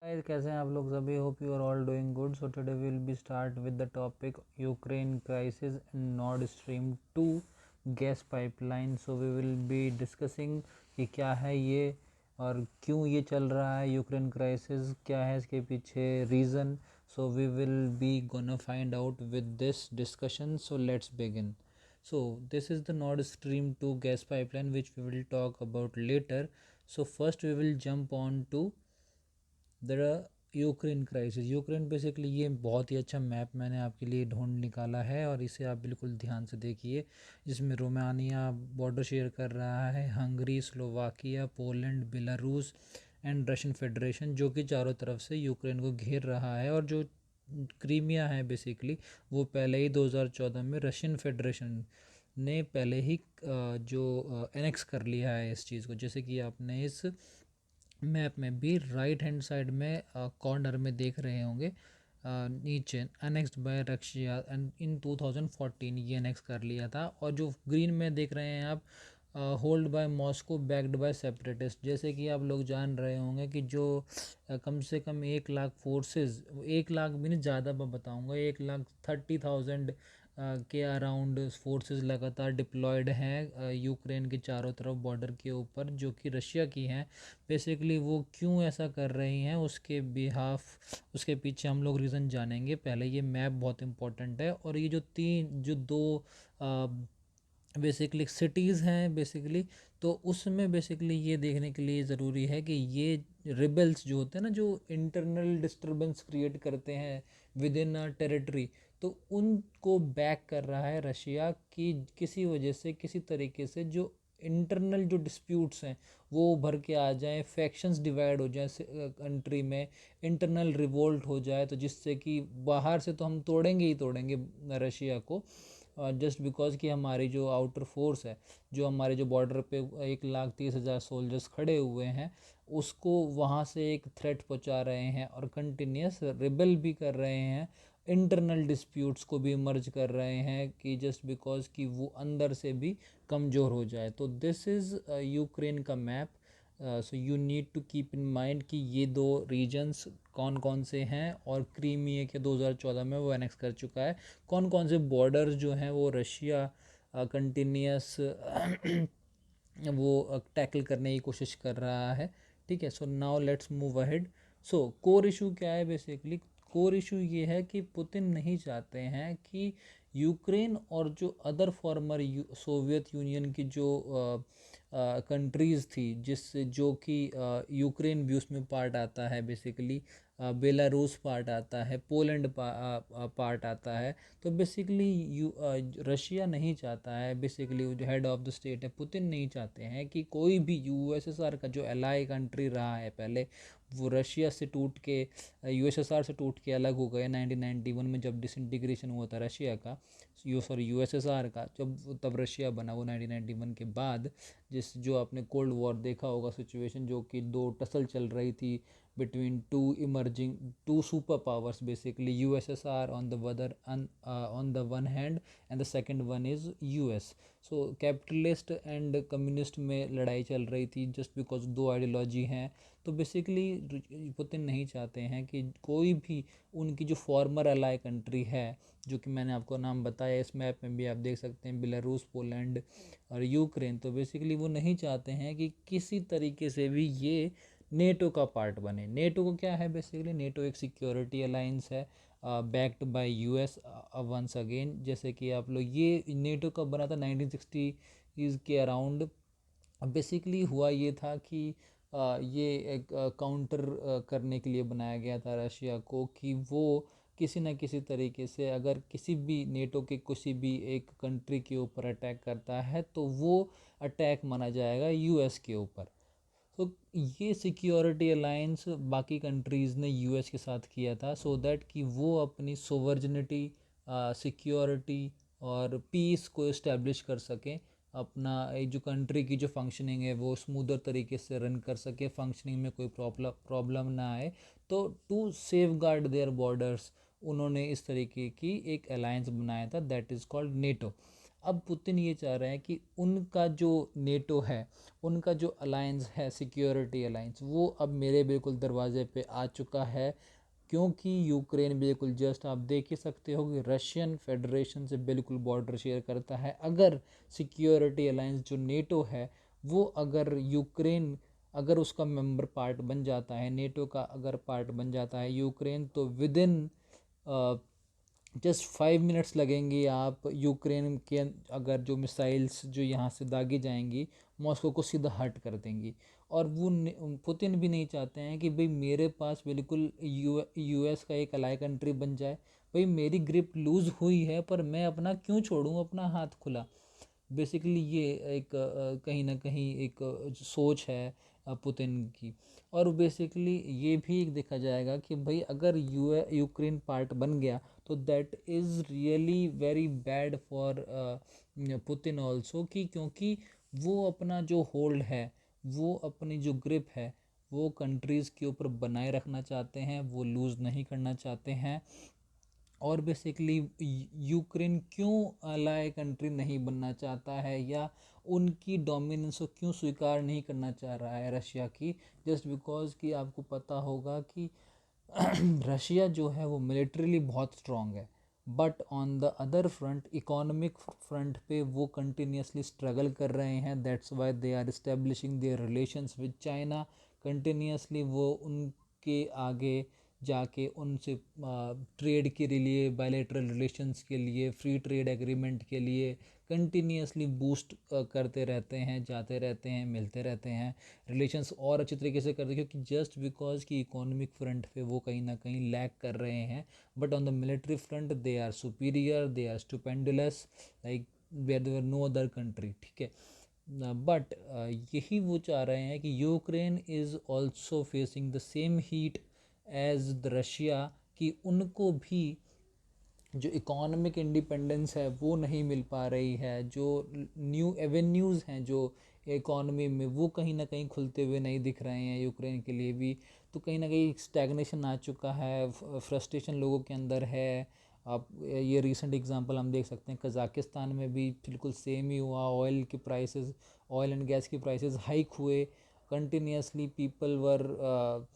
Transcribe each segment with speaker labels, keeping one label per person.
Speaker 1: Guys, कैसे हैं आप लोग सभी? Hope you are all doing good. So today we will be start with the topic Ukraine crisis and Nord Stream 2 gas pipeline. So we will be discussing कि क्या है ये और क्यों ये चल रहा है. यूक्रेन क्राइसिस क्या है, इसके पीछे reason. So we will be gonna find out with this discussion. So let's begin. So this is the Nord Stream 2 gas pipeline which we will talk about later. So first we will jump on to the Ukraine crisis. Ukraine basically ये बहुत ही अच्छा map मैंने आपके लिए ढूंढ निकाला है और इसे आप बिल्कुल ध्यान से देखिए, जिसमें रोमानिया बॉर्डर शेयर कर रहा है, Hungary, Slovakia, Poland, Belarus and Russian federation, जो कि चारों तरफ से यूक्रेन को घेर रहा है. और जो क्रीमिया है बेसिकली वो पहले ही 2014 में रशियन फेडरेशन ने पहले ही जो एनेक्स कर लिया है इस चीज़ को. जैसे कि आपने इस मैप में भी राइट हैंड साइड में कॉर्नर में देख रहे होंगे, नीचे annexed bye Russia and in 2014 ये अनेक्स कर लिया था. और जो ग्रीन में देख रहे हैं आप, hold by Moscow backed by separatist. जैसे कि आप लोग जान रहे होंगे कि जो कम से कम 1 लाख फोर्सेस, 1 लाख भी नहीं ज़्यादा मैं बताऊंगा, 1,30,000 के अराउंड फोर्सेस लगातार डिप्लॉयड हैं यूक्रेन के चारों तरफ बॉर्डर के ऊपर, जो कि रशिया की हैं. बेसिकली वो क्यों ऐसा कर रही हैं उसके बिहाफ, उसके पीछे हम लोग रीज़न जानेंगे. पहले ये मैप बहुत इंपॉर्टेंट है. और ये जो दो बेसिकली सिटीज़ हैं बेसिकली, तो उसमें बेसिकली ये देखने के लिए ज़रूरी है कि ये रिबल्स जो होते हैं ना, जो इंटरनल डिस्टरबेंस क्रिएट करते हैं विद इन अ टेरिटरी, तो उनको बैक कर रहा है रशिया की किसी वजह से, किसी तरीके से जो इंटरनल जो डिस्प्यूट्स हैं वो भर के आ जाएं, फैक्शंस डिवाइड हो जाएं कंट्री में, इंटरनल रिवोल्ट हो जाए, तो जिससे कि बाहर से तो हम तोड़ेंगे ही तोड़ेंगे रशिया को, जस्ट बिकॉज कि हमारी जो आउटर फोर्स है, जो हमारे जो बॉर्डर पे 1,30,000 सोल्जर्स खड़े हुए हैं, उसको वहाँ से एक थ्रेट पहुँचा रहे हैं और कंटिन्यूस रिबेल भी कर रहे हैं, इंटरनल डिस्प्यूट्स को भी मर्ज कर रहे हैं कि जस्ट बिकॉज कि वो अंदर से भी कमज़ोर हो जाए. तो दिस इज़ यूक्रेन का map. So you need to keep in mind कि ये दो रीजन्स कौन कौन से हैं, और क्रीमिया के 2014 में वो एनेक्स कर चुका है. कौन कौन से बॉर्डर्स जो हैं वो रशिया कंटिन्यूस वो टैकल करने की कोशिश कर रहा है. ठीक है. So now let's move ahead. So core issue क्या है बेसिकली? कोर इशू ये है कि पुतिन नहीं चाहते हैं कि यूक्रेन और जो अदर फॉर्मर सोवियत यूनियन की जो कंट्रीज़ थी, जिससे जो कि यूक्रेन भी उसमें पार्ट आता है बेसिकली, बेलारूस पार्ट आता है, पोलैंड पार्ट आता है. तो बेसिकली रशिया नहीं चाहता है, बेसिकली जो हेड ऑफ द स्टेट है पुतिन नहीं चाहते हैं कि कोई भी यूएसएसआर का जो एलाई कंट्री रहा है पहले, वो रशिया से टूट के, यूएसएसआर से टूट के अलग हो गए 1991 में, जब डिसइंटीग्रेशन हुआ था रशिया का, यूएसएसआर का, जब तब रशिया बना वो 1991 के बाद. जो आपने कोल्ड वॉर देखा होगा सिचुएशन, जो कि दो टसल चल रही थी between two super powers, basically USSR on the other, on the one hand, and the second one is US. so capitalist and communist में लड़ाई चल रही थी जस्ट बिकॉज दो आइडियोलॉजी हैं. तो बेसिकली पुतिन नहीं चाहते हैं कि कोई भी उनकी जो फॉर्मर अलाई कंट्री है, जो कि मैंने आपको नाम बताया, इस मैप में भी आप देख सकते हैं, बेलारूस, पोलैंड और यूक्रेन. तो बेसिकली वो नहीं चाहते हैं कि किसी तरीके से भी ये नेटो का पार्ट बने. नेटो को क्या है बेसिकली? नेटो एक सिक्योरिटी अलाइंस है backed by US once again. जैसे कि आप लोग, ये नेटो कब बना था? 1960 के अराउंड. बेसिकली हुआ ये था कि ये एक काउंटर करने के लिए बनाया गया था रशिया को, कि वो किसी न किसी तरीके से अगर किसी भी नेटो के किसी भी एक कंट्री के ऊपर अटैक करता है, तो वो अटैक माना जाएगा यूएस के ऊपर. तो ये सिक्योरिटी अलायंस बाकी कंट्रीज़ ने यूएस के साथ किया था, सो दैट कि वो अपनी सोवर्जिनिटी, सिक्योरिटी और पीस को इस्टेब्लिश कर सकें. अपना एक जो कंट्री की जो फंक्शनिंग है वो स्मूदर तरीके से रन कर सके, फंक्शनिंग में कोई प्रॉब्लम ना आए. तो to safeguard their borders उन्होंने इस तरीके की एक अलायंस बनाया था, दैट इज़ कॉल्ड नेटो. अब पुतिन ये चाह रहे हैं कि उनका जो नेटो है, उनका जो अलायंस है, सिक्योरिटी अलायंस, वो अब मेरे बिल्कुल दरवाजे पे आ चुका है, क्योंकि यूक्रेन बिल्कुल जस्ट आप देख ही सकते हो कि रशियन फेडरेशन से बिल्कुल बॉर्डर शेयर करता है। अगर सिक्योरिटी अलायंस जो नेटो है वो अगर यूक्रेन अगर उसका मेंबर पार्ट बन जाता है, नेटो का अगर पार्ट बन जाता है यूक्रेन, तो विद इन जस्ट 5 मिनट्स लगेंगे, आप यूक्रेन के अगर जो मिसाइल्स जो यहाँ से दागी जाएंगी मॉस्को को सीधा हर्ट कर देंगी। और वो पुतिन भी नहीं चाहते हैं कि भाई मेरे पास बिल्कुल यूएस का एक अलाई कंट्री बन जाए। भाई मेरी ग्रिप लूज़ हुई है पर मैं अपना क्यों छोड़ूं अपना हाथ खुला। बेसिकली ये एक कहीं ना कहीं एक सोच है पुतिन की। और बेसिकली ये भी एक देखा जाएगा कि भाई अगर यूक्रेन पार्ट बन गया तो that is really very bad for Putin also, कि क्योंकि वो अपना जो होल्ड है, वो अपनी जो ग्रिप है वो कंट्रीज़ के ऊपर बनाए रखना चाहते हैं, वो लूज़ नहीं करना चाहते हैं। और बेसिकली यूक्रेन क्यों अलाय कंट्री नहीं बनना चाहता है या उनकी डोमिनेंस को क्यों स्वीकार नहीं करना चाह रहा है रशिया की, जस्ट बिकॉज कि आपको पता होगा कि रशिया जो है वो मिलिट्रीली बहुत स्ट्रांग है, but on the other front economic front पे वो कंटिन्यूसली स्ट्रगल कर रहे हैं। That's why they are establishing their relations with China continuously. वो उनके आगे जाके उनसे ट्रेड के लिए, बायलैटरल रिलेशंस के लिए, फ्री ट्रेड एग्रीमेंट के लिए कंटिन्यूसली बूस्ट करते रहते हैं, जाते रहते हैं, मिलते रहते हैं, रिलेशंस और अच्छी तरीके से करते हैं, क्योंकि जस्ट बिकॉज कि इकोनॉमिक फ्रंट पे वो कहीं ना कहीं लैग कर रहे हैं, but on the military front they are superior, they are stupendous, like where there no other country. ठीक है, बट यही वो चाह रहे हैं कि Ukraine is also facing the same heat as the Russia, कि उनको भी जो इकोनॉमिक इंडिपेंडेंस है वो नहीं मिल पा रही है, जो न्यू एवेन्यूज़ हैं जो इकोनॉमी में वो कहीं ना कहीं खुलते हुए नहीं दिख रहे हैं यूक्रेन के लिए भी। तो कहीं ना कहीं स्टैग्नेशन आ चुका है, फ्रस्ट्रेशन लोगों के अंदर है। आप ये रीसेंट एग्जांपल हम देख सकते हैं, कज़ाकिस्तान में भी बिल्कुल सेम ही हुआ। ऑयल एंड गैस की प्राइसेस हाइक हुए, continuously people were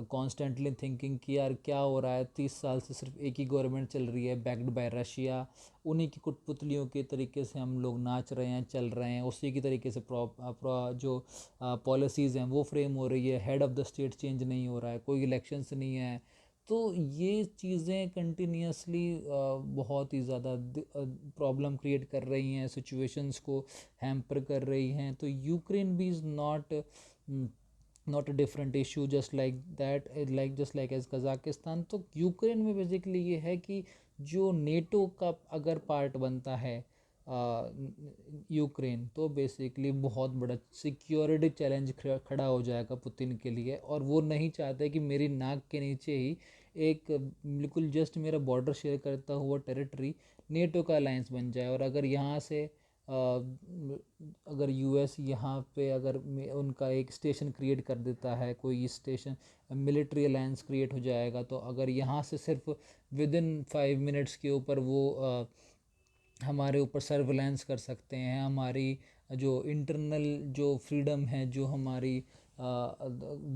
Speaker 1: constantly thinking कि यार क्या हो रहा है, 30 साल से सिर्फ एक ही गवर्नमेंट चल रही है बैक्ड बाय रशिया, उन्हीं की कुटपुतलियों के तरीके से हम लोग नाच रहे हैं, चल रहे हैं, उसी की तरीके से जो पॉलिसीज़ हैं वो फ्रेम हो रही है, head of the state change नहीं हो रहा है, कोई इलेक्शंस नहीं है। तो ये चीज़ें कंटिन्यूसली बहुत ही ज़्यादा प्रॉब्लम क्रिएट कर रही हैं, सिचुएशंस को हैम्पर कर रही हैं। तो यूक्रेन भी is not a different issue, just like that, like just like as Kazakhstan. तो यूक्रेन में बेसिकली ये है कि जो नेटो का अगर पार्ट बनता है यूक्रेन, तो बेसिकली बहुत बड़ा सिक्योरिटी चैलेंज खड़ा हो जाएगा पुतिन के लिए। और वो नहीं चाहते कि मेरी नाक के नीचे ही एक बिल्कुल जस्ट मेरा बॉर्डर शेयर करता हुआ टेरिटरी नेटो का अलायंस बन जाए। और अगर यहाँ से अगर यूएस यहाँ पे अगर उनका एक स्टेशन क्रिएट कर देता है, कोई स्टेशन मिलिट्री अलायंस क्रिएट हो जाएगा, तो अगर यहाँ से सिर्फ विद इन 5 मिनट्स के ऊपर वो हमारे ऊपर सर्विलेंस कर सकते हैं, हमारी जो इंटरनल जो फ्रीडम है, जो हमारी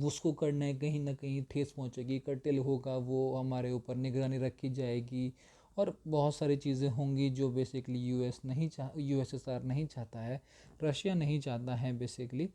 Speaker 1: उसको करने कहीं ना कहीं ठेस पहुंचेगी, कर्टेल होगा, वो हमारे ऊपर निगरानी रखी जाएगी, और बहुत सारी चीज़ें होंगी जो बेसिकली यूएसएसआर नहीं चाहता है, रशिया नहीं चाहता है बेसिकली।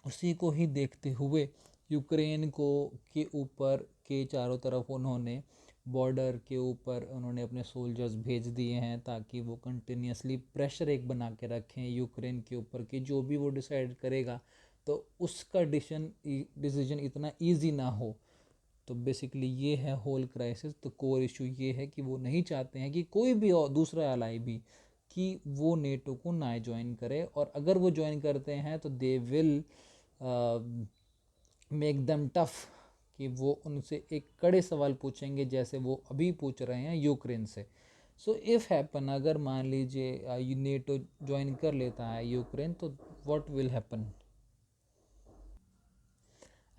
Speaker 1: उसी को ही देखते हुए यूक्रेन को के ऊपर के चारों तरफ उन्होंने बॉर्डर के ऊपर उन्होंने अपने सोल्जर्स भेज दिए हैं, ताकि वो कंटिन्यूसली प्रेशर एक बना के रखें यूक्रेन के ऊपर, कि जो भी वो डिसाइड करेगा तो उसका डिसीजन इतना ईजी ना हो। तो बेसिकली ये है होल क्राइसिस। तो कोर इशू ये है कि वो नहीं चाहते हैं कि कोई भी और दूसरा एलाई भी कि वो नेटो को ना ज्वाइन करे, और अगर वो ज्वाइन करते हैं तो they will make them tough, कि वो उनसे एक कड़े सवाल पूछेंगे जैसे वो अभी पूछ रहे हैं यूक्रेन से। सो इफ़ हैपन, अगर मान लीजिए नेटो ज्वाइन कर लेता है यूक्रेन, तो व्हाट विल हैपन।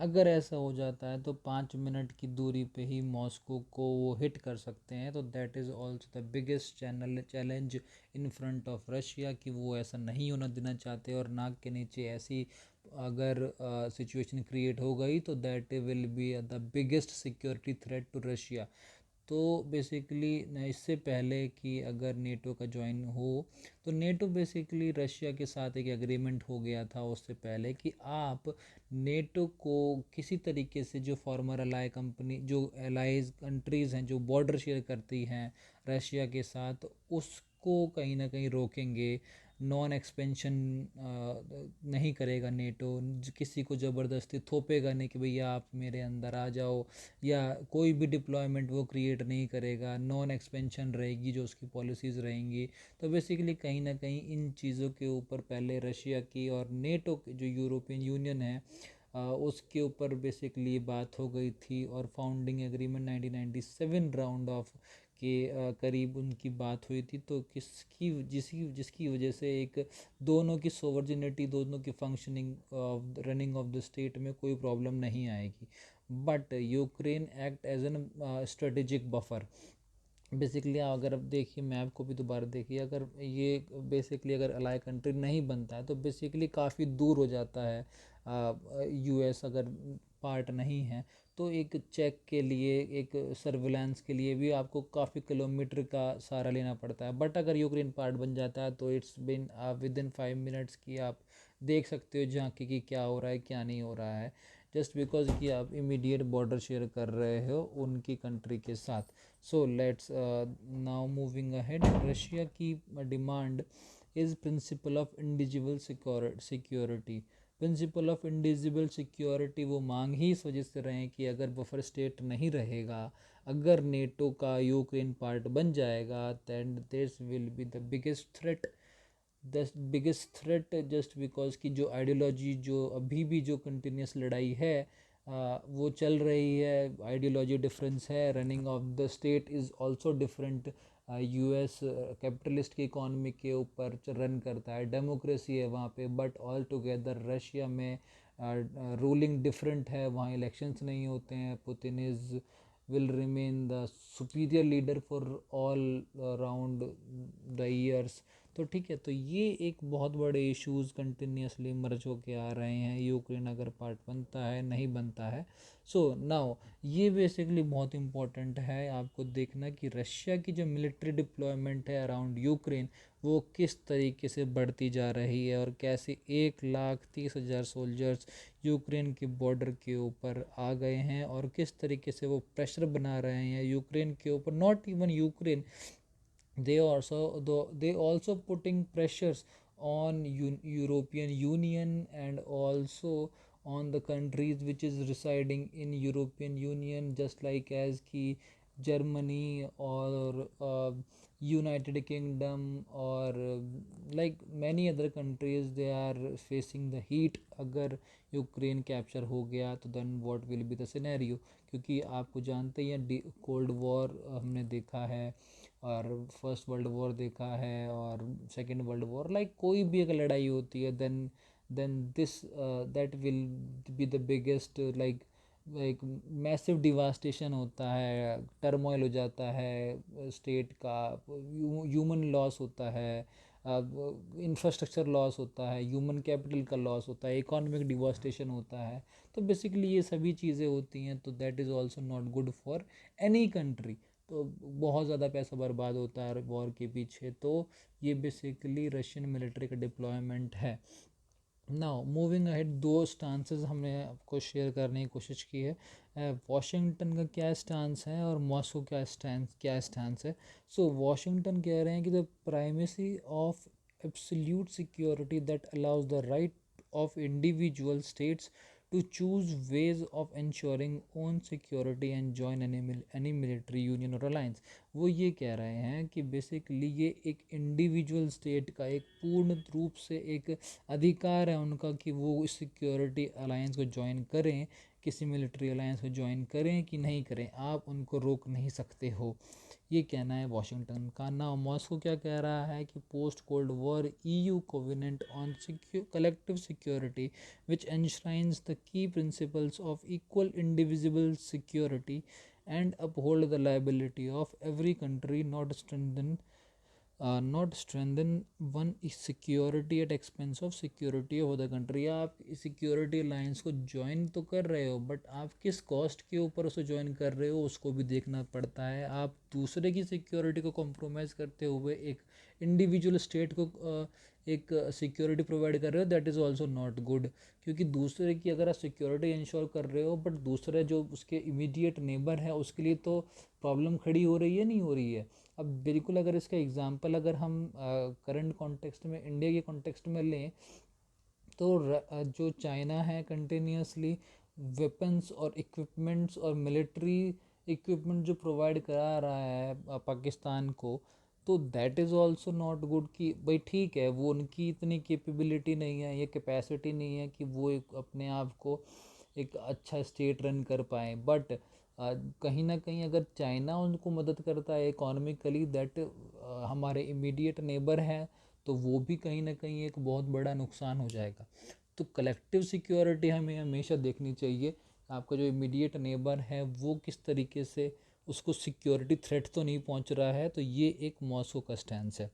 Speaker 1: अगर ऐसा हो जाता है तो 5 मिनट की दूरी पे ही मॉस्को को वो हिट कर सकते हैं। तो that is also the biggest challenge in front of Russia, कि वो ऐसा नहीं होना देना चाहते। और नाक के नीचे ऐसी अगर सिचुएशन क्रिएट हो गई तो that will be the biggest security threat to Russia. तो बेसिकली इससे पहले कि अगर नेटो का ज्वाइन हो, तो नेटो बेसिकली रशिया के साथ एक एग्रीमेंट हो गया था उससे पहले कि आप नेटो को किसी तरीके से, जो फॉर्मर अलाई कंपनी, जो एलाइज कंट्रीज़ हैं जो बॉर्डर शेयर करती हैं रशिया के साथ, उसको कहीं ना कहीं रोकेंगे। नॉन एक्सपेंशन नहीं करेगा नेटो, किसी को ज़बरदस्ती थोपेगा नहीं कि भैया आप मेरे अंदर आ जाओ, या कोई भी डिप्लॉयमेंट वो क्रिएट नहीं करेगा। नॉन एक्सपेंशन रहेगी जो उसकी पॉलिसीज़ रहेंगी। तो बेसिकली कहीं ना कहीं इन चीज़ों के ऊपर पहले रशिया की और नेटो की जो यूरोपियन यूनियन है उसके ऊपर बेसिकली बात हो गई थी, और फाउंडिंग एग्रीमेंट 1997 राउंड ऑफ के करीब उनकी बात हुई थी। तो किसकी जिसकी वजह से एक दोनों की सोवर्जिनिटी, दोनों की functioning of running of the state में कोई प्रॉब्लम नहीं आएगी। But Ukraine act as an strategic buffer. Basically अगर अब देखिए मैप को भी दोबारा देखिए, अगर ये बेसिकली अगर अलाई कंट्री नहीं बनता है तो बेसिकली काफ़ी दूर हो जाता है। यूएस अगर पार्ट नहीं है तो एक चेक के लिए, एक सर्विलांस के लिए भी आपको काफ़ी किलोमीटर का सहारा लेना पड़ता है। बट अगर यूक्रेन पार्ट बन जाता है तो it's been with in 5 minutes की आप देख सकते हो झांकी कि क्या हो रहा है क्या नहीं हो रहा है, जस्ट बिकॉज कि आप इमीडिएट बॉर्डर शेयर कर रहे हो उनकी कंट्री के साथ। So let's now moving ahead. Russia की demand is principle of indivisible security. Principle of indivisible security वो मांग ही इस वजह से रहे हैं कि अगर बफर स्टेट नहीं रहेगा, अगर नेटो का यूक्रेन पार्ट बन जाएगा, then this will be the biggest threat just because की जो आइडियोलॉजी, जो अभी भी जो कंटिन्यूस लड़ाई है वो चल रही है, आइडियोलॉजी डिफरेंस है, running of the state is also different. US capitalist की इकॉनमी के ऊपर रन करता है, डेमोक्रेसी है वहाँ पे, बट ऑल टुगेदर रशिया में रूलिंग डिफरेंट है, वहाँ इलेक्शंस नहीं होते हैं। Putin is will remain the superior leader for all around the years। तो ठीक है, तो ये एक बहुत बड़े इश्यूज कंटिन्यूसली मर्ज होके आ रहे हैं, यूक्रेन अगर पार्ट बनता है नहीं बनता है। सो नाउ ये बेसिकली बहुत इंपॉर्टेंट है आपको देखना कि रशिया की जो मिलिट्री डिप्लॉयमेंट है अराउंड यूक्रेन वो किस तरीके से बढ़ती जा रही है, और कैसे 1,30,000 सोल्जर्स यूक्रेन के बॉर्डर के ऊपर आ गए हैं, और किस तरीके से वो प्रेशर बना रहे हैं यूक्रेन के ऊपर। Not even Ukraine, they also putting pressures on European Union, and also on the countries which is residing in European Union, just like as ki Germany or United Kingdom, or like many other countries, they are facing the heat। अगर Ukraine capture हो गया तो then what will be the scenario, क्योंकि आपको जानते ही हैं cold war हमने देखा है, और फर्स्ट वर्ल्ड वॉर देखा है, और सेकेंड वर्ल्ड वॉर, लाइक कोई भी अगर लड़ाई होती है then this that will be the biggest, like massive devastation होता है, टर्मोइल हो जाता है स्टेट का, ह्यूमन लॉस होता है, इंफ्रास्ट्रक्चर लॉस होता है, ह्यूमन कैपिटल का लॉस होता है, इकोनॉमिक डिवास्टेशन होता है। तो बेसिकली ये सभी चीज़ें होती हैं, तो that is also not good for any country. तो बहुत ज़्यादा पैसा बर्बाद होता है वॉर के पीछे। तो ये बेसिकली रशियन मिलिट्री का डिप्लॉयमेंट है। नाउ मूविंग अहेड, दो स्टांसेस हमने आपको शेयर करने की कोशिश की है। वॉशिंगटन का क्या स्टांस है और मॉस्को क्या स्टांस है। सो वॉशिंगटन कह रहे हैं कि the primacy of absolute security that allows the right of individual states to choose ways of ensuring own security and join any military union or alliance। वो ये कह रहे हैं कि बेसिकली ये एक इंडिविजुअल स्टेट का एक पूर्ण रूप से एक अधिकार है उनका कि वो इस सिक्योरिटी अलायंस को ज्वाइन करें, किसी मिलिट्री अलायंस को ज्वाइन करें कि नहीं करें, आप उनको रोक नहीं सकते हो, ये कहना है वाशिंगटन का। ना मॉस्को क्या कह रहा है कि post cold war EU covenant on collective security which enshrines the key principles of equal indivisible security and uphold the liability of every country, not strengthen one security at expense of security of the country। आप security alliance को join तो कर रहे हो, but आप किस cost के ऊपर उसे ज्वाइन कर रहे हो उसको भी देखना पड़ता है। आप दूसरे की सिक्योरिटी को कॉम्प्रोमाइज़ करते हुए एक इंडिविजुअल स्टेट को एक सिक्योरिटी प्रोवाइड कर रहे हो, that is also not good. क्योंकि दूसरे की अगर आप सिक्योरिटी इंश्योर कर रहे हो बट दूसरे जो उसके इमीडिएट नेबर है उसके लिए तो प्रॉब्लम खड़ी हो रही है, नहीं हो रही है। अब बिल्कुल अगर इसका एग्जांपल अगर हम करंट कॉन्टेक्स्ट में, इंडिया के कॉन्टेक्स्ट में लें, तो जो चाइना है कंटिन्यूसली वेपन्स और इक्विपमेंट्स और मिलिट्री इक्विपमेंट जो प्रोवाइड करा रहा है पाकिस्तान को, तो that is also not good. कि भाई ठीक है, वो उनकी इतनी कैपेबिलिटी नहीं है या कैपेसिटी नहीं है कि वो एक अपने आप को एक अच्छा स्टेट रन कर पाए, बट कहीं ना कहीं अगर चाइना उनको मदद करता है इकोनॉमिकली, दैट हमारे इमीडिएट नेबर हैं, तो वो भी कहीं ना कहीं एक बहुत बड़ा नुकसान हो जाएगा। तो कलेक्टिव सिक्योरिटी हमें हमेशा देखनी चाहिए। आपका जो इमीडिएट नेबर है वो किस तरीके से उसको सिक्योरिटी थ्रेट तो नहीं पहुंच रहा है, तो ये एक मॉस्को का स्टैंस है।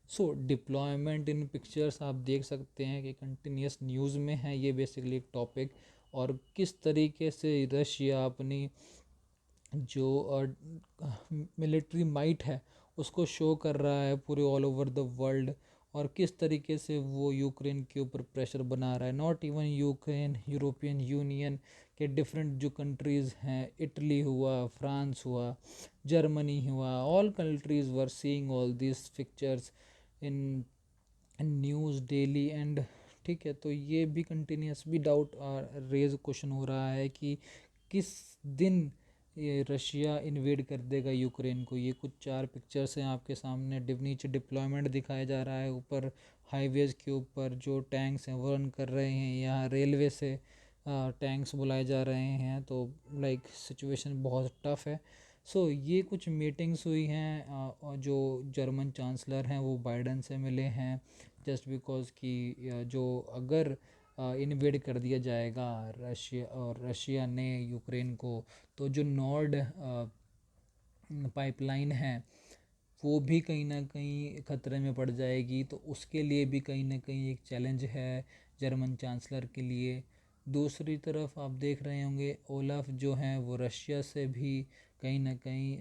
Speaker 1: सो डिप्लॉयमेंट इन पिक्चर्स आप देख सकते हैं कि कंटिन्यूस न्यूज़ में है ये बेसिकली एक टॉपिक, और किस तरीके से रशिया अपनी जो मिलिट्री माइट है उसको शो कर रहा है पूरे ऑल ओवर द वर्ल्ड, और किस तरीके से वो यूक्रेन के ऊपर प्रेशर बना रहा है। Not even Ukraine, European union के डिफरेंट जो कंट्रीज़ हैं, इटली हुआ, फ्रांस हुआ, जर्मनी हुआ, all countries were seeing all this pictures in news daily and ठीक है। तो ये भी कंटिन्यूस भी डाउट रेज क्वेश्चन हो रहा है कि किस दिन ये रशिया इन्वेड कर देगा यूक्रेन को। ये कुछ 4 पिक्चर्स हैं आपके सामने, नीचे डिप्लॉयमेंट दिखाया जा रहा है, ऊपर हाईवेज़ के ऊपर जो टैंक्स हैं वो रन कर रहे हैं, यहाँ रेलवे से टैंक्स बुलाए जा रहे हैं, तो लाइक सिचुएशन बहुत टफ है। सो ये कुछ मीटिंग्स हुई हैं, और जो जर्मन चांसलर हैं वो बाइडन से मिले हैं, जस्ट बिकॉज कि जो अगर इन्वेड कर दिया जाएगा रशिया ने यूक्रेन को, तो जो नॉर्ड पाइपलाइन है वो भी कहीं ना कहीं ख़तरे में पड़ जाएगी। तो उसके लिए भी कहीं ना कहीं एक चैलेंज है जर्मन चांसलर के लिए। दूसरी तरफ आप देख रहे होंगे ओलाफ जो हैं वो रशिया से भी कहीं ना कहीं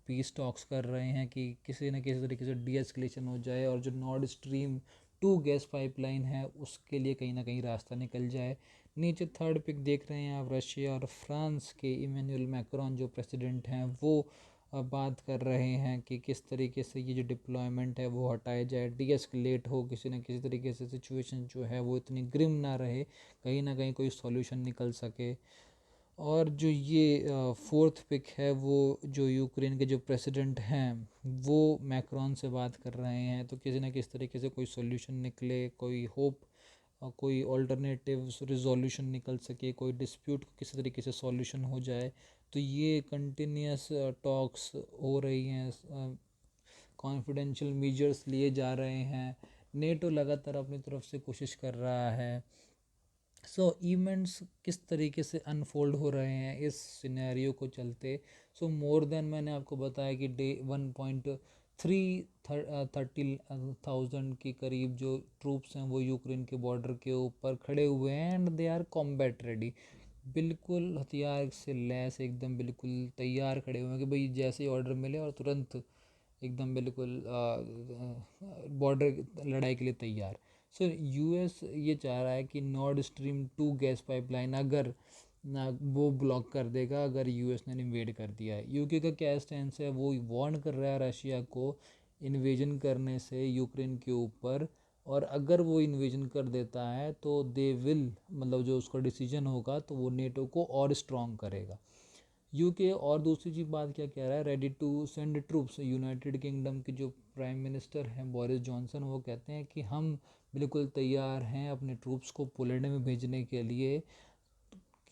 Speaker 1: पीस टॉक्स कर रहे हैं कि किसी न किसी तरीके से डीएस्केलेशन हो जाए, और जो नॉर्ड स्ट्रीम 2 गैस पाइपलाइन है उसके लिए कहीं ना कहीं रास्ता निकल जाए। नीचे थर्ड पिक देख रहे हैं आप, रशिया और फ्रांस के इमैनुअल मैक्रोन जो प्रेसिडेंट हैं वो बात कर रहे हैं कि किस तरीके से ये जो डिप्लॉयमेंट है वो हटाया जाए, डीएस्केलेट हो, किसी न किसी तरीके से सिचुएशन जो है वो इतनी ग्रिम ना रहे, कहीं ना कहीं कोई सॉल्यूशन निकल सके। और जो ये फोर्थ पिक है वो जो यूक्रेन के जो प्रेसिडेंट हैं वो मैक्रोन से बात कर रहे हैं, तो किसी न किसी तरीके से कोई सॉल्यूशन निकले, कोई होप, कोई ऑल्टरनेटिव रिजोल्यूशन निकल सके, कोई डिस्प्यूट किसी तरीके से सॉल्यूशन हो जाए। तो ये कंटिन्यूस टॉक्स हो रही हैं, कॉन्फिडेंशियल मेजर्स लिए जा रहे हैं, नेटो लगातार अपनी तरफ से कोशिश कर रहा है। सो इवेंट्स किस तरीके से अनफोल्ड हो रहे हैं इस सिनेरियो को चलते। सो मोर देन मैंने आपको बताया कि डे 1.30 के करीब जो ट्रूप्स हैं वो यूक्रेन के बॉर्डर के ऊपर खड़े हुए हैं, and they are combat ready, बिल्कुल हथियार से लैस एकदम बिल्कुल तैयार खड़े हुए हैं कि भाई जैसे ही ऑर्डर मिले और तुरंत एकदम बिल्कुल बॉर्डर लड़ाई के लिए तैयार। सो यूएस ये चाह रहा है कि नॉर्ड स्ट्रीम 2 गैस पाइपलाइन अगर ना वो ब्लॉक कर देगा अगर यूएस ने इन्वेड कर दिया है। यूके का क्या स्टैंस है, वो वार्न कर रहा है रशिया को इन्वेजन करने से यूक्रेन के ऊपर, और अगर वो इन्वेजन कर देता है तो दे विल, मतलब जो उसका डिसीजन होगा तो वो नेटो को और स्ट्रॉन्ग करेगा। यूके और दूसरी चीज़ बात क्या कह रहा है, ready to send troops. United Kingdom के जो प्राइम मिनिस्टर हैं बोरिस जॉनसन, वो कहते हैं कि हम बिल्कुल तैयार हैं अपने ट्रूप्स को पोलैंड में भेजने के लिए,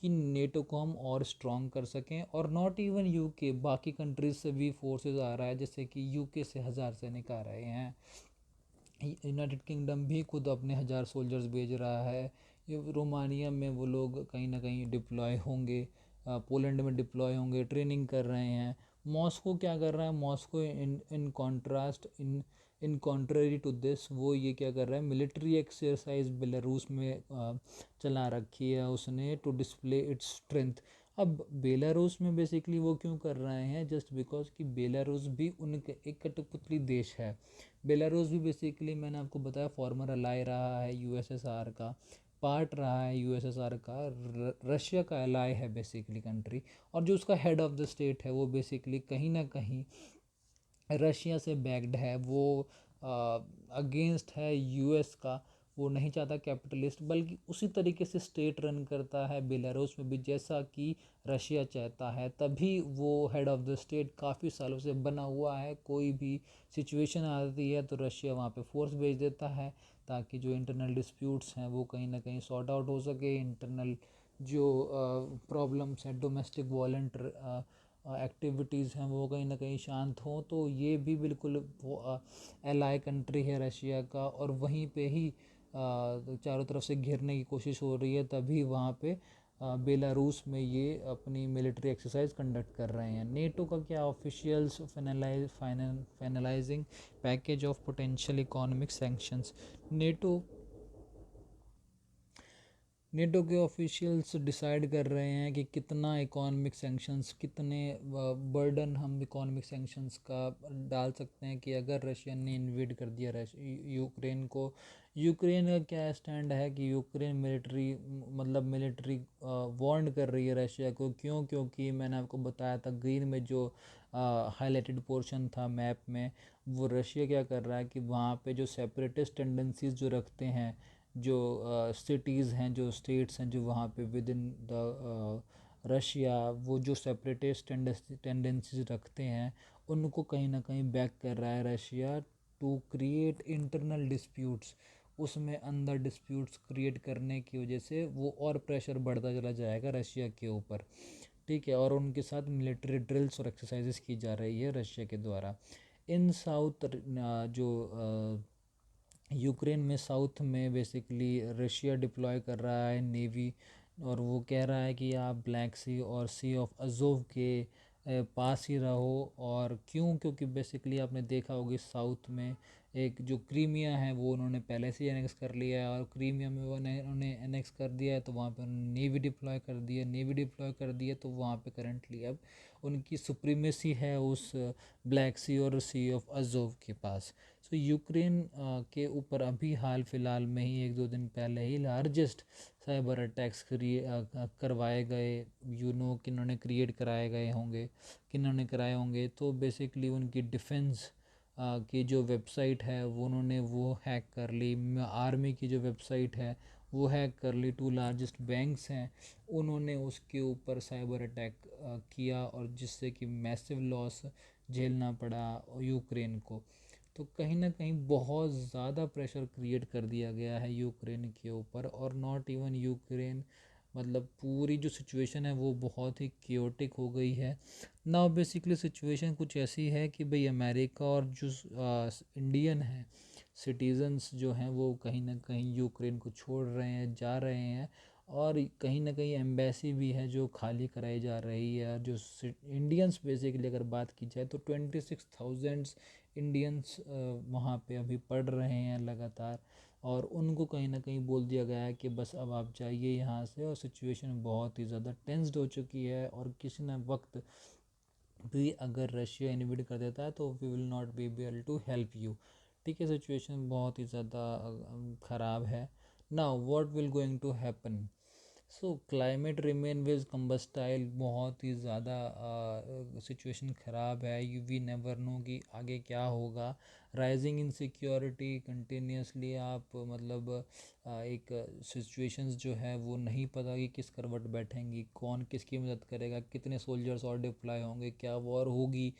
Speaker 1: कि नेटो को हम और स्ट्रॉन्ग कर सकें। और नॉट इवन यूके, बाकी कंट्रीज से भी फोर्सेस आ रहा है, जैसे कि यूके से 1000 सैनिक आ रहे हैं, यूनाइटेड किंगडम भी खुद अपने 1000 सोल्जर्स भेज रहा है, रोमानिया में वो लोग कहीं ना कहीं डिप्लॉय होंगे, पोलैंड में डिप्लॉय होंगे, ट्रेनिंग कर रहे हैं। मॉस्को क्या कर रहा है, Moscow in contrast, in contrary to this, वो ये क्या कर रहा है, मिलिट्री एक्सरसाइज बेलारूस में चला रखी है उसने, टू डिस्प्ले इट्स स्ट्रेंथ। अब बेलारूस में बेसिकली वो क्यों कर रहे हैं, जस्ट बिकॉज कि बेलारूस भी उनके एक कठपुतली देश है। बेलारूस भी बेसिकली मैंने आपको बताया फॉर्मर अलाई रहा है यूएसएसआर का, पार्ट रहा है यूएसएसआर का, रशिया का अलाई है बेसिकली कंट्री। और जो उसका हेड ऑफ द स्टेट है वो बेसिकली कहीं ना कहीं रशिया से बैक्ड है, वो अगेंस्ट है यूएस का, वो नहीं चाहता कैपिटलिस्ट, बल्कि उसी तरीके से स्टेट रन करता है बेलारूस में भी जैसा कि रशिया चाहता है। तभी वो हेड ऑफ द स्टेट काफ़ी सालों से बना हुआ है। कोई भी सिचुएशन आती है तो रशिया वहाँ पे फोर्स भेज देता है, ताकि जो इंटरनल डिस्प्यूट्स हैं वो कहीं ना कहीं सॉर्ट आउट हो सके, इंटरनल जो प्रॉब्लम्स हैं, डोमेस्टिक वायलेंट एक्टिविटीज़ हैं, वो कहीं ना कहीं शांत हों। तो ये भी बिल्कुल वो एलाई कंट्री है रशिया का, और वहीं पे ही चारों तरफ से घेरने की कोशिश हो रही है, तभी वहाँ पे बेलारूस में ये अपनी मिलिट्री एक्सरसाइज कंडक्ट कर रहे हैं। नेटो का क्या, officials finalising package of potential economic sanctions. NATO NATO के ऑफिशियल्स डिसाइड कर रहे हैं कि कितना इकोनॉमिक सैंक्शंस, कितने बर्डन हम इकोनॉमिक सैंक्शंस का डाल सकते हैं कि अगर रशिया ने इन्वेड कर दिया यूक्रेन को। यूक्रेन का क्या स्टैंड है कि यूक्रेन मिलिट्री वार्न कर रही है रशिया को। क्यों? क्योंकि मैंने आपको बताया था ग्रीन में जो हाईलाइटेड पोर्शन था मैप में, वो रशिया क्या कर रहा है कि वहाँ पे जो सेपरेटिस्ट टेंडेंसीज जो रखते हैं, जो सिटीज़ हैं, जो स्टेट्स हैं, जो वहाँ पे विद इन द रशिया, वो जो सेपरेटिस्ट टेंडेंसीज रखते हैं, उनको कहीं ना कहीं बैक कर रहा है Russia, to create internal disputes. उसमें अंदर डिस्प्यूट्स क्रिएट करने की वजह से वो और प्रेशर बढ़ता चला जाएगा रशिया के ऊपर, ठीक है। और उनके साथ मिलिट्री ड्रिल्स और एक्सरसाइजेस की जा रही है रशिया के द्वारा। इन साउथ जो यूक्रेन में साउथ में बेसिकली रशिया डिप्लॉय कर रहा है नेवी, और वो कह रहा है कि आप ब्लैक सी और सी ऑफ अजोव के पास ही रहो। और क्यों? क्योंकि बेसिकली आपने देखा होगी साउथ में एक जो क्रीमिया है वो उन्होंने पहले से ही एनेक्स कर लिया है, और क्रीमिया में वो उन्होंने एनेक्स कर दिया है, तो वहाँ पे उन्होंने नेवी डिप्लॉय कर दिया, तो वहाँ पे करंटली अब उनकी सुप्रीमेसी है उस ब्लैक सी और सी ऑफ अजोव के पास। सो यूक्रेन के ऊपर अभी हाल फिलहाल में ही 1-2 दिन पहले ही लार्जेस्ट साइबर अटैक्स करवाए गए, किन्होंने क्रिएट कराए गए होंगे, किन्होंने कराए होंगे। तो बेसिकली उनकी डिफेंस की जो वेबसाइट है वो उन्होंने वो हैक कर ली, आर्मी की जो वेबसाइट है वो हैक कर ली, 2 लार्जेस्ट बैंक्स हैं उन्होंने उसके ऊपर साइबर अटैक किया, और जिससे कि मैसिव लॉस झेलना पड़ा यूक्रेन को। तो कहीं ना कहीं बहुत ज़्यादा प्रेशर क्रिएट कर दिया गया है यूक्रेन के ऊपर। और नॉट इवन यूक्रेन, पूरी जो सिचुएशन है वो बहुत ही क्योटिक हो गई है। नाउ बेसिकली सिचुएशन कुछ ऐसी है कि भाई अमेरिका और जो इंडियन हैं सिटीजन्स जो हैं वो कहीं ना कहीं यूक्रेन को छोड़ रहे हैं, जा रहे हैं, और कहीं ना कहीं एम्बेसी भी है जो खाली कराई जा रही है। जो इंडियंस बेसिकली अगर बात की जाए तो 26,000 इंडियंस वहाँ पे अभी पढ़ रहे हैं लगातार, और उनको कहीं ना कहीं बोल दिया गया है कि बस अब आप जाइए यहाँ से। और सिचुएशन बहुत ही ज़्यादा टेंस्ड हो चुकी है, और किसी न वक्त भी अगर रशिया इन्वेड कर देता है तो we will not be able to help you, ठीक है। सिचुएशन बहुत ही ज़्यादा ख़राब है। Now what will going to happen. So climate remain with combustible, बहुत ही ज़्यादा सिचुएशन ख़राब है। यू वी नेवर नो कि आगे क्या होगा। राइजिंग इनसिक्योरिटी कंटिन्यूसली, आप एक सिचुएशंस जो है वो नहीं पता कि किस करवट बैठेंगी, कौन किसकी मदद करेगा, कितने सोल्जर्स और डिप्लॉय होंगे, क्या वॉर होगी,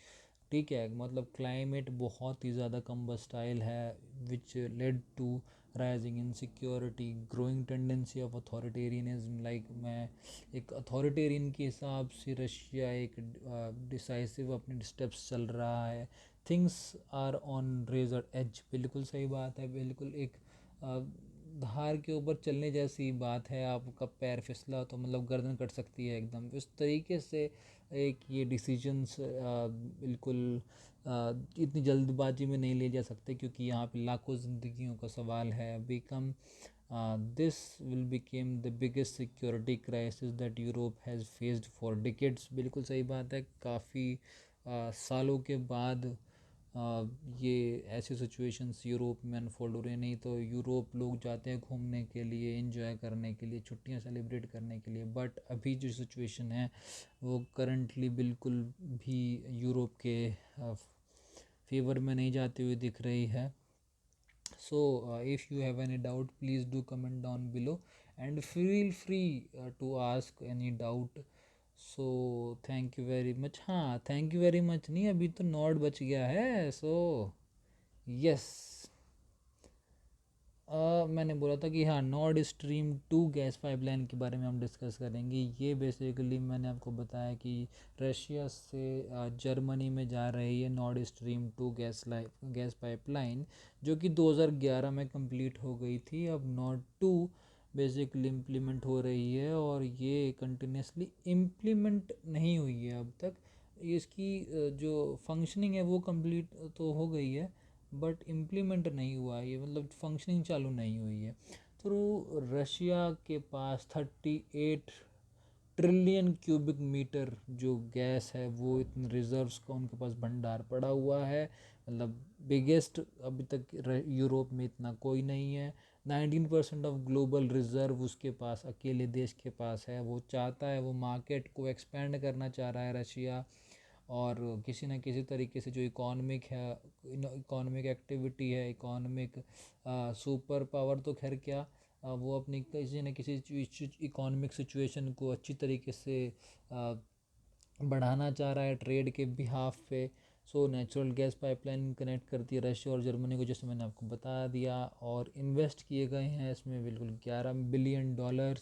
Speaker 1: ठीक है। क्लाइमेट बहुत ही ज़्यादा कम्बस्टाइल है, which led to rising insecurity, growing tendency of authoritarianism, like मैं एक अथॉरिटेरियन के हिसाब से रशिया एक डिसाइसिव अपने स्टेप्स चल रहा है, things are on razor edge, बिल्कुल सही बात है, बिल्कुल एक धार के ऊपर चलने जैसी बात है, आपका पैर फिसला तो मतलब गर्दन कट सकती है एकदम, इस तरीके से एक ये डिसीजंस बिल्कुल इतनी जल्दबाजी में नहीं लिए जा सकते, क्योंकि यहाँ पे लाखों ज़िंदगियों का सवाल है। Become this will became the biggest security crisis that Europe has faced for decades, बिल्कुल सही बात है, काफ़ी सालों के बाद ये ऐसी सिचुएशंस यूरोप में अनफोल्ड हो रही हैं। नहीं तो यूरोप लोग जाते हैं घूमने के लिए, एंजॉय करने के लिए, छुट्टियां सेलिब्रेट करने के लिए, बट अभी जो सिचुएशन है वो करंटली बिल्कुल भी यूरोप के फेवर में नहीं जाती हुई दिख रही है। So if you have any doubt, please do comment down below and feel free to ask any doubt. So thank you very much. हाँ, thank you very much नहीं, अभी तो नॉट बच गया है। So yes, मैंने बोला था कि हाँ, नॉर्ड स्ट्रीम 2 गैस पाइपलाइन के बारे में हम डिस्कस करेंगे। ये बेसिकली मैंने आपको बताया कि रशिया से जर्मनी में जा रही है नॉर्ड स्ट्रीम 2 गैस पाइपलाइन, जो कि 2011 में कंप्लीट हो गई थी। अब नॉर्ड 2 बेसिकली इम्प्लीमेंट हो रही है और ये कंटिन्यूसली इम्प्लीमेंट नहीं हुई है अब तक। इसकी जो फंक्शनिंग है वो कंप्लीट तो हो गई है, बट इम्प्लीमेंट नहीं हुआ है, ये मतलब फंक्शनिंग चालू नहीं हुई है। तो रशिया के पास 38 ट्रिलियन क्यूबिक मीटर जो गैस है, वो इतने रिजर्व्स का उनके पास भंडार पड़ा हुआ है, मतलब बिगेस्ट अभी तक यूरोप में इतना कोई नहीं है। 19% ऑफ ग्लोबल रिजर्व उसके पास, अकेले देश के पास है। वो चाहता है, वो मार्केट को एक्सपेंड करना चाह रहा है रशिया, और किसी न किसी तरीके से जो इकोनॉमिक है, इकोनॉमिक एक्टिविटी है, इकोनॉमिक सुपर पावर तो खैर क्या, वो अपनी किसी न किसी इकोनॉमिक सिचुएशन को अच्छी तरीके से बढ़ाना चाह रहा है ट्रेड के बिहाफ पे। So natural gas pipeline connect करती है रशिया और जर्मनी को, जैसे मैंने आपको बता दिया, और इन्वेस्ट किए गए हैं इसमें बिल्कुल $11 बिलियन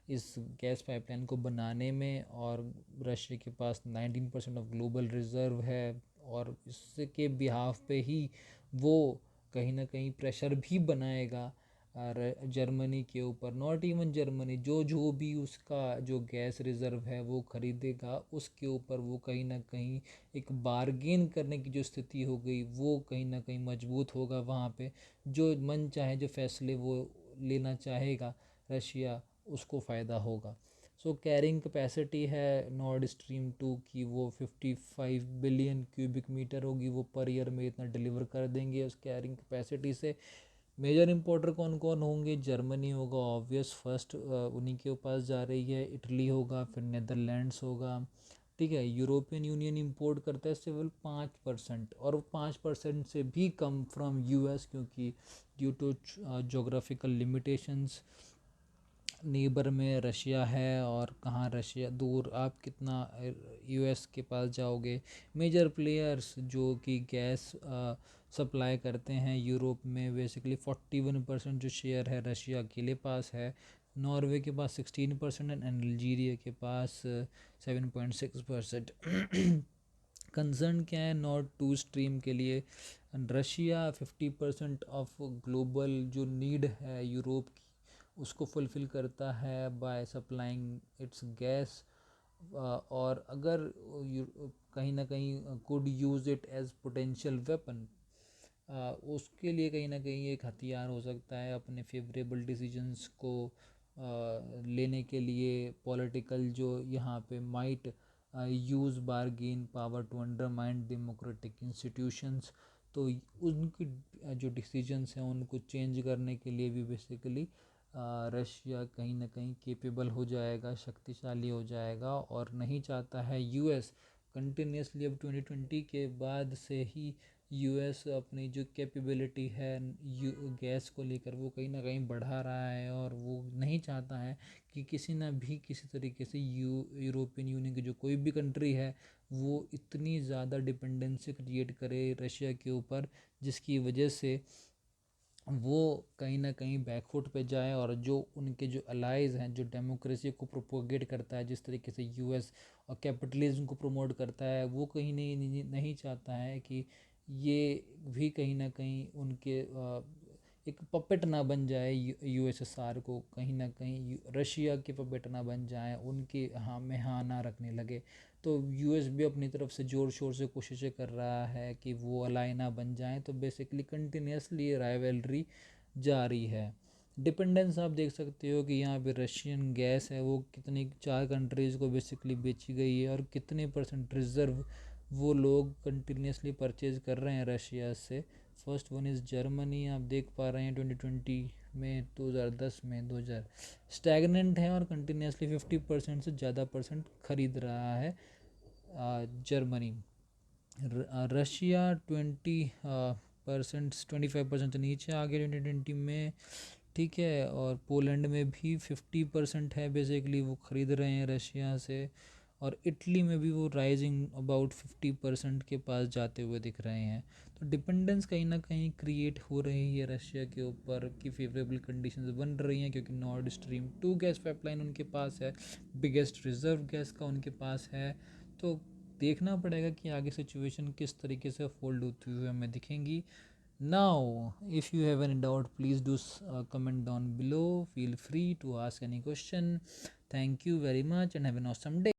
Speaker 1: इस गैस पाइपलाइन को बनाने में। और रशिया के पास 19% ऑफ ग्लोबल रिज़र्व है, और इसके बिहाफ पे ही वो कहीं ना कहीं प्रेशर भी बनाएगा जर्मनी के ऊपर। नॉट इवन जर्मनी, जो भी उसका जो गैस रिज़र्व है वो ख़रीदेगा, उसके ऊपर वो कहीं ना कहीं एक बारगेन करने की जो स्थिति हो गई, वो कहीं ना कहीं मजबूत होगा। वहाँ पे जो मन चाहे जो फैसले वो लेना चाहेगा रशिया, उसको फ़ायदा होगा। सो कैरिंग कैपेसिटी है नॉर्ड स्ट्रीम 2 की, वो 55 बिलियन क्यूबिक मीटर होगी, वो पर ईयर में इतना डिलीवर कर देंगे उस कैरिंग कैपेसिटी से। मेजर इंपोर्टर कौन कौन होंगे? जर्मनी होगा ऑब्वियस फर्स्ट, उन्हीं के पास जा रही है, इटली होगा, फिर नेदरलैंड्स होगा, ठीक है। यूरोपियन यूनियन इंपोर्ट करता है सिर्फ 5%, और 5% से भी कम फ्रॉम यूएस, क्योंकि due to geographical limitations neighbour में रशिया है, और कहाँ रशिया दूर, आप कितना यूएस के पास जाओगे। मेजर प्लेयर्स जो कि गैस सप्लाई करते हैं यूरोप में, बेसिकली 41% जो शेयर है रशिया के पास है। नॉर्वे के पास 16% एंड अल्जीरिया के पास 7.6%। कंसर्न क्या है नॉर्ड 2 स्ट्रीम के लिए? रशिया 50% ऑफ ग्लोबल जो नीड है यूरोप की, उसको फुलफ़िल करता है बाय सप्लाइंग इट्स गैस। और अगर कहीं ना कहीं could use it as potential weapon, उसके लिए कहीं ना कहीं एक हथियार हो सकता है अपने फेवरेबल डिसीजंस को लेने के लिए। पॉलिटिकल जो यहाँ पे might use bargain power to undermine democratic institutions, तो उनकी जो डिसीजंस हैं उनको चेंज करने के लिए भी बेसिकली रशिया कहीं ना कहीं केपेबल हो जाएगा, शक्तिशाली हो जाएगा। और नहीं चाहता है यूएस कंटिन्यूसली, अब 2020 के बाद से ही यूएस अपनी जो कैपेबिलिटी है गैस को लेकर, वो कहीं ना कहीं बढ़ा रहा है, और वो नहीं चाहता है कि किसी तरीके से यूरोपियन यूनियन की जो कोई भी कंट्री है वो इतनी ज़्यादा डिपेंडेंसी क्रिएट करे रशिया के ऊपर, जिसकी वजह से वो कहीं ना कहीं बैकफुट पे जाए, और जो उनके जो अलाइज हैं, जो डेमोक्रेसी को प्रोपोगेट करता है, जिस तरीके से यूएस और कैपिटलिज्म को प्रमोट करता है, वो कहीं नहीं चाहता है कि ये भी कहीं ना कहीं उनके एक पपेट ना बन जाए, यूएसएसआर को कहीं ना कहीं रशिया के पपेट ना बन जाए, उनके हाँ में हाँ ना रखने लगे। तो यूएस भी अपनी तरफ से ज़ोर शोर से कोशिशें कर रहा है कि वो अलाई ना बन जाए। तो बेसिकली कंटिन्यूसली राइवलरी जारी है। डिपेंडेंस आप देख सकते हो कि यहाँ पे रशियन गैस है वो कितनी 4 कंट्रीज़ को बेसिकली बेची गई है, और कितने परसेंट रिज़र्व वो लोग कंटिन्यूसली परचेज कर रहे हैं रशिया से। फर्स्ट वन इज़ जर्मनी, आप देख पा रहे हैं 2020 में, 2010 में, 2000 स्टैगनेंट है, और कंटिन्यूसली 50% से ज़्यादा परसेंट खरीद रहा है जर्मनी। रशिया 25% से नीचे आ गया 2020 में, ठीक है। और पोलैंड में भी 50% है बेसिकली वो ख़रीद रहे हैं रशिया से, और इटली में भी वो राइजिंग अबाउट 50% के पास जाते हुए दिख रहे हैं। तो डिपेंडेंस कहीं ना कहीं क्रिएट हो रही है रशिया के ऊपर, की फेवरेबल कंडीशंस बन रही हैं, क्योंकि नॉर्ड स्ट्रीम 2 गैस पाइपलाइन उनके पास है, बिगेस्ट रिजर्व गैस का उनके पास है। तो देखना पड़ेगा कि आगे सिचुएशन किस तरीके से फोल्ड होती हुई हमें दिखेंगी। Now, if you have any doubt, please do comment down below. Feel free to ask any question. Thank you very much and have an awesome day.